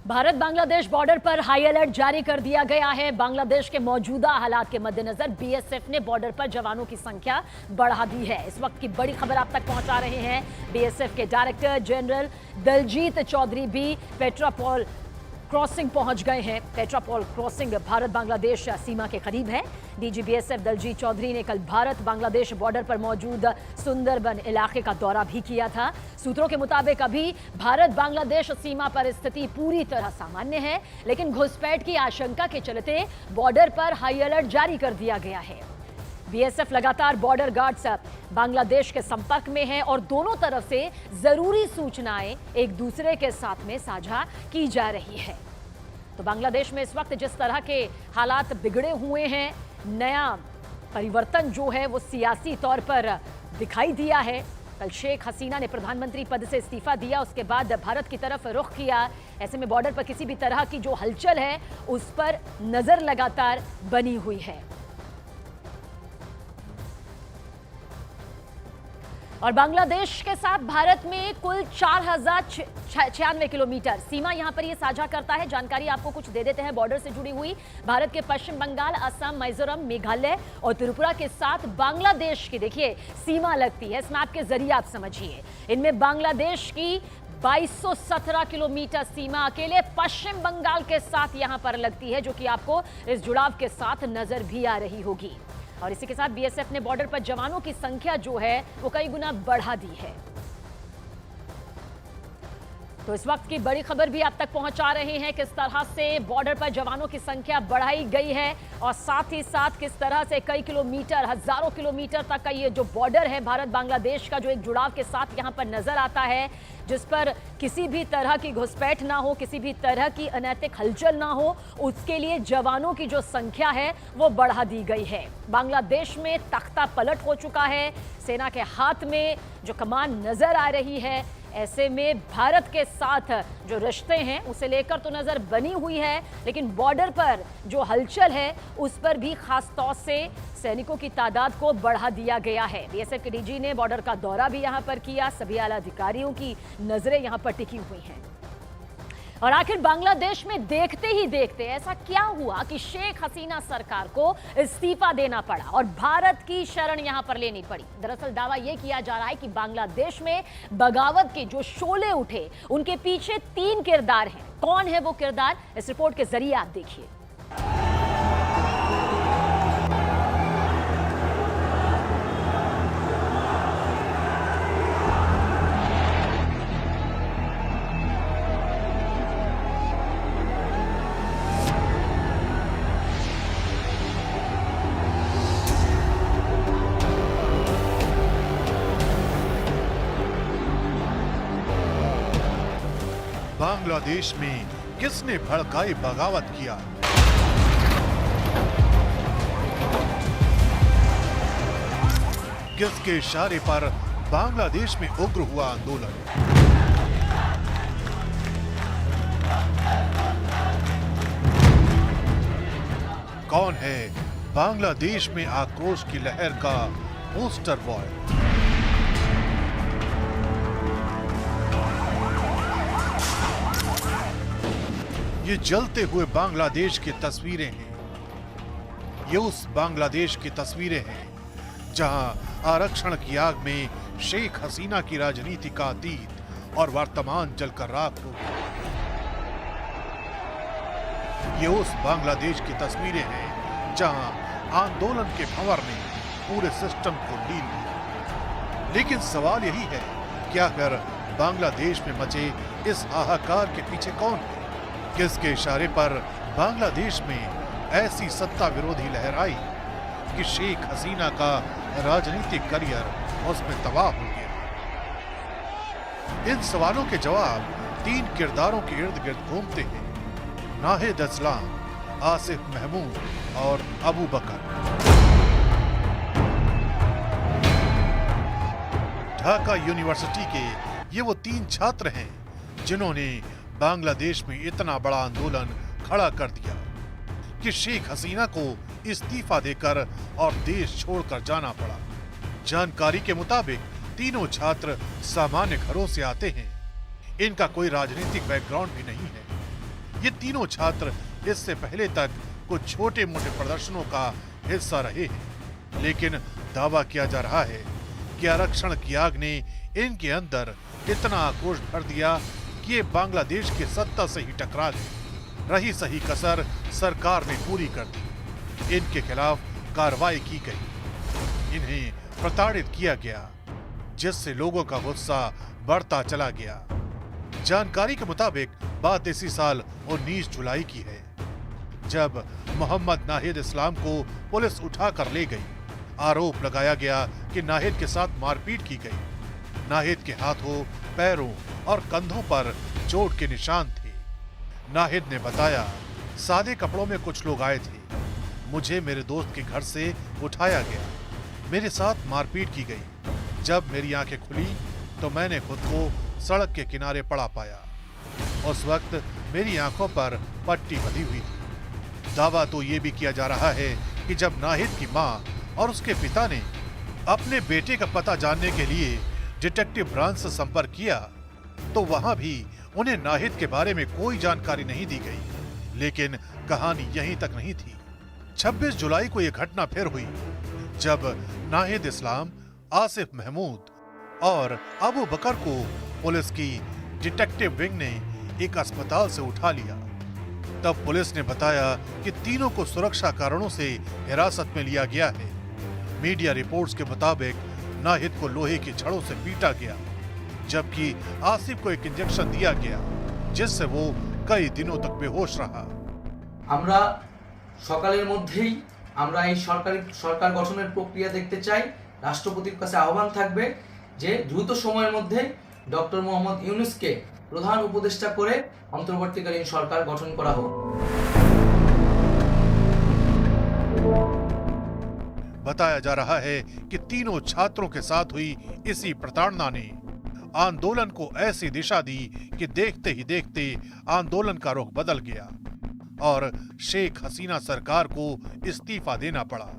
Bharat Bangladesh border पर high alert जारी कर दिया गया है। बांग्लादेश के मौजूदा हालात के मद्देनजर बीएसएफ ने बॉर्डर पर जवानों की संख्या बढ़ा दी है। इस वक्त की बड़ी खबर आप तक पहुंचा रहे हैं बीएसएफ के डायरेक्टर जनरल दलजीत चौधरी भी पेट्रापोल क्रॉसिंग पहुंच गए हैं। पेट्रापोल क्रॉसिंग भारत बांग्लादेश सीमा के करीब है। डीजी बीएसएफ दलजीत चौधरी ने कल भारत बांग्लादेश बॉर्डर पर मौजूद सुंदरबन इलाके का दौरा भी किया था। सूत्रों के मुताबिक अभी भारत बांग्लादेश सीमा पर स्थिति पूरी तरह सामान्य है, लेकिन घुसपैठ की आशंका के चलते बॉर्डर पर हाई अलर्ट जारी कर दिया गया है। बीएसएफ लगातार बॉर्डर गार्ड्स बांग्लादेश के संपर्क में है और दोनों तरफ से जरूरी सूचनाएं एक दूसरे के साथ में साझा की जा रही है। तो बांग्लादेश में इस वक्त जिस तरह के हालात बिगड़े हुए हैं, नया परिवर्तन जो है वो सियासी तौर पर दिखाई दिया है। कल शेख हसीना ने प्रधानमंत्री पद से इस्तीफा दिया, उसके बाद भारत की तरफ रुख किया। ऐसे में बॉर्डर पर किसी भी तरह की जो हलचल है उस पर नजर लगातार बनी हुई है। और बांग्लादेश के साथ भारत में कुल 4096 किलोमीटर सीमा यहां पर ये साझा करता है। जानकारी आपको कुछ दे देते हैं बॉर्डर से जुड़ी हुई। भारत के पश्चिम बंगाल, असम, मिजोरम, मेघालय और त्रिपुरा के साथ बांग्लादेश की देखिए सीमा लगती है। इस मैप के जरिए आप समझिए, इनमें बांग्लादेश की 2217 किलोमीटर सीमा अकेले पश्चिम बंगाल के साथ यहां पर लगती है, जो कि आपको इस जुड़ाव के साथ नजर भी आ रही होगी। और इसी के साथ बीएसएफ ने बॉर्डर पर जवानों की संख्या जो है वो कई गुना बढ़ा दी है। तो इस वक्त की बड़ी खबर भी आप तक पहुंचा रहे हैं, किस तरह से बॉर्डर पर जवानों की संख्या बढ़ाई गई है और साथ ही साथ किस तरह से कई किलोमीटर, हजारों किलोमीटर तक का ये जो बॉर्डर है भारत बांग्लादेश का, जो एक जुड़ाव के साथ यहां पर नजर आता है, जिस पर किसी भी तरह की घुसपैठ ना हो, किसी भी तरह की अनैतिक हलचल ना हो, उसके लिए जवानों की जो संख्या है वो बढ़ा दी गई है। बांग्लादेश में तख्ता पलट हो चुका है, सेना के हाथ में जो कमान नजर आ रही है। ऐसे में भारत के साथ जो रिश्ते हैं उसे लेकर तो नजर बनी हुई है, लेकिन बॉर्डर पर जो हलचल है उस पर भी खास तौर से सैनिकों की तादाद को बढ़ा दिया गया है। बीएसएफ के डीजी ने बॉर्डर का दौरा भी यहां पर किया। सभी आला अधिकारियों की नजरें यहां पर टिकी हुई हैं। और आखिर बांग्लादेश में देखते ही देखते ऐसा क्या हुआ कि शेख हसीना सरकार को इस्तीफा देना पड़ा और भारत की शरण यहां पर लेनी पड़ी। दरअसल दावा यह किया जा रहा है कि बांग्लादेश में बगावत के जो शोले उठे उनके पीछे 3 किरदार हैं। कौन है वो किरदार, इस रिपोर्ट के जरिए आप देखिए। बांग्लादेश में किसने भड़काई बगावत किया? किसके इशारे पर बांग्लादेश में उग्र हुआ आंदोलन? कौन है बांग्लादेश में आक्रोश की लहर का पोस्टर बॉय? ये जलते हुए बांग्लादेश की तस्वीरें हैं। ये उस बांग्लादेश की तस्वीरें हैं जहां आरक्षण की आग में शेख हसीना की राजनीति का अतीत और वर्तमान जलकर राख हो गया। ये उस बांग्लादेश की तस्वीरें हैं जहां आंदोलन के भंवर ने पूरे सिस्टम को लील लिया। लेकिन सवाल यही है कि आखिर बांग्लादेश में मचे इस हाहाकार के पीछे कौन है? किसके इशारे पर बांग्लादेश में ऐसी सत्ता विरोधी लहर आई कि शेख हसीना का राजनीतिक करियर उसमें तबाह हो गया? इन सवालों के जवाब 3 किरदारों के इर्द गिर्द घूमते हैं, नाहिद असलाम, आसिफ महमूद और अबू बकर। ढाका यूनिवर्सिटी के ये वो 3 छात्र हैं जिन्होंने बांग्लादेश में इतना बड़ा आंदोलन खड़ा कर दिया कि शेख हसीना को इस्तीफा देकर और देश छोड़कर जाना पड़ा। जानकारी के मुताबिक तीनों छात्र सामान्य घरों से आते हैं। इनका कोई राजनीतिक बैकग्राउंड भी नहीं है। ये तीनों छात्र इससे पहले तक कुछ छोटे मोटे प्रदर्शनों का हिस्सा रहे हैं, लेकिन दावा किया जा रहा है कि आरक्षण की आग ने इनके अंदर इतना आक्रोश भर दिया कि ये बांग्लादेश की सत्ता से ही टकरा गए। रही सही कसर सरकार ने पूरी कर दी। इनके खिलाफ कार्रवाई की गई, इन्हें प्रताड़ित किया गया, जिससे लोगों का गुस्सा बढ़ता चला गया। जानकारी के मुताबिक बात इसी साल 19 जुलाई की है, जब मोहम्मद नाहिद इस्लाम को पुलिस उठाकर ले गई। आरोप लगाया गया कि नाहिद के साथ मारपीट की गई। नाहिद के हाथों, पैरों और कंधों पर चोट के निशान थे। नाहिद ने बताया, सादे कपड़ों में कुछ लोग आए थे, मुझे मेरे दोस्त के घर से उठाया गया, मेरे साथ मारपीट की गई। जब मेरी आंखें खुली तो मैंने खुद को सड़क के किनारे पड़ा पाया। उस वक्त मेरी आंखों पर पट्टी बंधी हुई थी। दावा तो ये भी किया जा रहा है कि जब नाहिद की मां और उसके पिता ने अपने बेटे का पता जानने के लिए डिटेक्टिव ब्रांच से संपर्क किया तो वहां भी उन्हें नाहिद के बारे में कोई जानकारी नहीं दी गई। लेकिन कहानी यहीं तक नहीं थी। 26 जुलाई को यह घटना फिर हुई, जब नाहिद इस्लाम, आसिफ महमूद और अबू बकर को पुलिस की डिटेक्टिव विंग ने एक अस्पताल से उठा लिया। तब पुलिस ने बताया कि तीनों को सुरक्षा कारणों से हिरासत में लिया गया है। मीडिया रिपोर्ट्स के मुताबिक नाहिद को लोहे की छड़ों से पीटा गया, जबकि आसिफ को एक इंजेक्शन दिया गया, जिससे वो कई दिनों तक बेहोश रहा। আমরা সকালের মধ্যেই আমরা এই সরকার গঠনের প্রক্রিয়া দেখতে চাই। রাষ্ট্রপতির কাছে আহ্বান থাকবে যে দ্রুত সময়ের মধ্যে ডক্টর মোহাম্মদ ইউনূসকে প্রধান উপদেষ্টা করে অন্তর্বর্তীকালীন সরকার গঠন করা হোক। बताया जा रहा है कि तीनों छात्रों के साथ हुई इसी प्रताड़ना ने आंदोलन को ऐसी दिशा दी कि देखते ही देखते आंदोलन का रुख बदल गया और शेख हसीना सरकार को इस्तीफा देना पड़ा।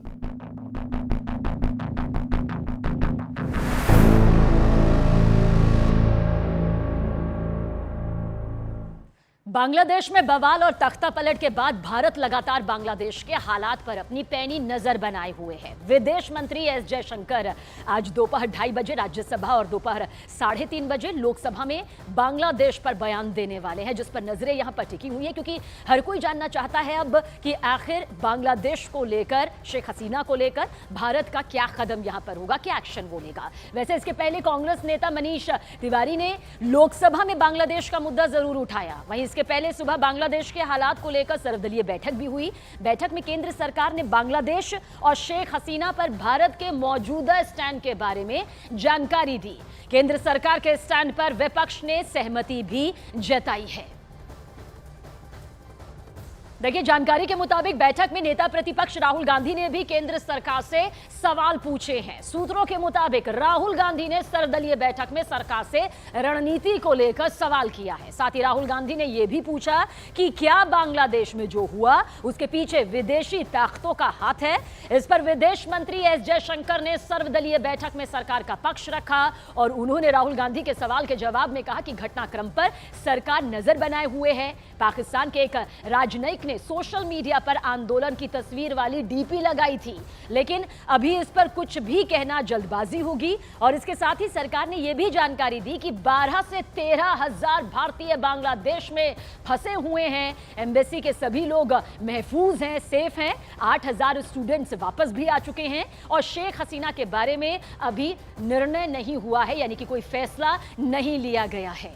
बांग्लादेश में बवाल और तख्ता पलट के बाद भारत लगातार बांग्लादेश के हालात पर अपनी पैनी नजर बनाए हुए है। विदेश मंत्री एस जयशंकर आज दोपहर 2:30 बजे राज्यसभा और दोपहर 3:30 बजे लोकसभा में बांग्लादेश पर बयान देने वाले हैं, जिस पर नजरें यहां पर टिकी हुई है, क्योंकि हर कोई जानना चाहता है अब कि आखिर बांग्लादेश को लेकर, शेख हसीना को लेकर भारत का क्या कदम यहां पर होगा, क्या एक्शन वो लेगा। वैसे इसके पहले कांग्रेस नेता मनीष तिवारी ने लोकसभा में बांग्लादेश का मुद्दा जरूर उठाया। वहीं इसके पहले सुबह बांग्लादेश के हालात को लेकर सर्वदलीय बैठक भी हुई। बैठक में केंद्र सरकार ने बांग्लादेश और शेख हसीना पर भारत के मौजूदा स्टैंड के बारे में जानकारी दी। केंद्र सरकार के स्टैंड पर विपक्ष ने सहमति भी जताई है। देखिए, जानकारी के मुताबिक बैठक में नेता प्रतिपक्ष राहुल गांधी ने भी केंद्र सरकार से सवाल पूछे हैं। सूत्रों के मुताबिक राहुल गांधी ने सर्वदलीय बैठक में सरकार से रणनीति को लेकर सवाल किया है। साथ ही राहुल गांधी ने यह भी पूछा कि क्या बांग्लादेश में जो हुआ उसके पीछे विदेशी ताकतों का हाथ है। इस पर विदेश मंत्री एस जयशंकर ने सर्वदलीय बैठक में सरकार का पक्ष रखा और उन्होंने राहुल गांधी के सवाल के जवाब में कहा कि घटनाक्रम पर सरकार नजर बनाए हुए है। पाकिस्तान के एक राजनयिक ने सोशल मीडिया पर आंदोलन की तस्वीर वाली डीपी लगाई थी, लेकिन अभी इस पर कुछ भी कहना जल्दबाजी होगी। और इसके साथ ही सरकार ने यह भी जानकारी दी कि 12 से 13 हजार भारतीय बांग्लादेश में फंसे हुए हैं। एम्बेसी के सभी लोग महफूज हैं, सेफ हैं। 8,000 स्टूडेंट्स वापस भी आ चुके हैं और शेख हसीना के बारे में अभी निर्णय नहीं हुआ है, यानी कि कोई फैसला नहीं लिया गया है।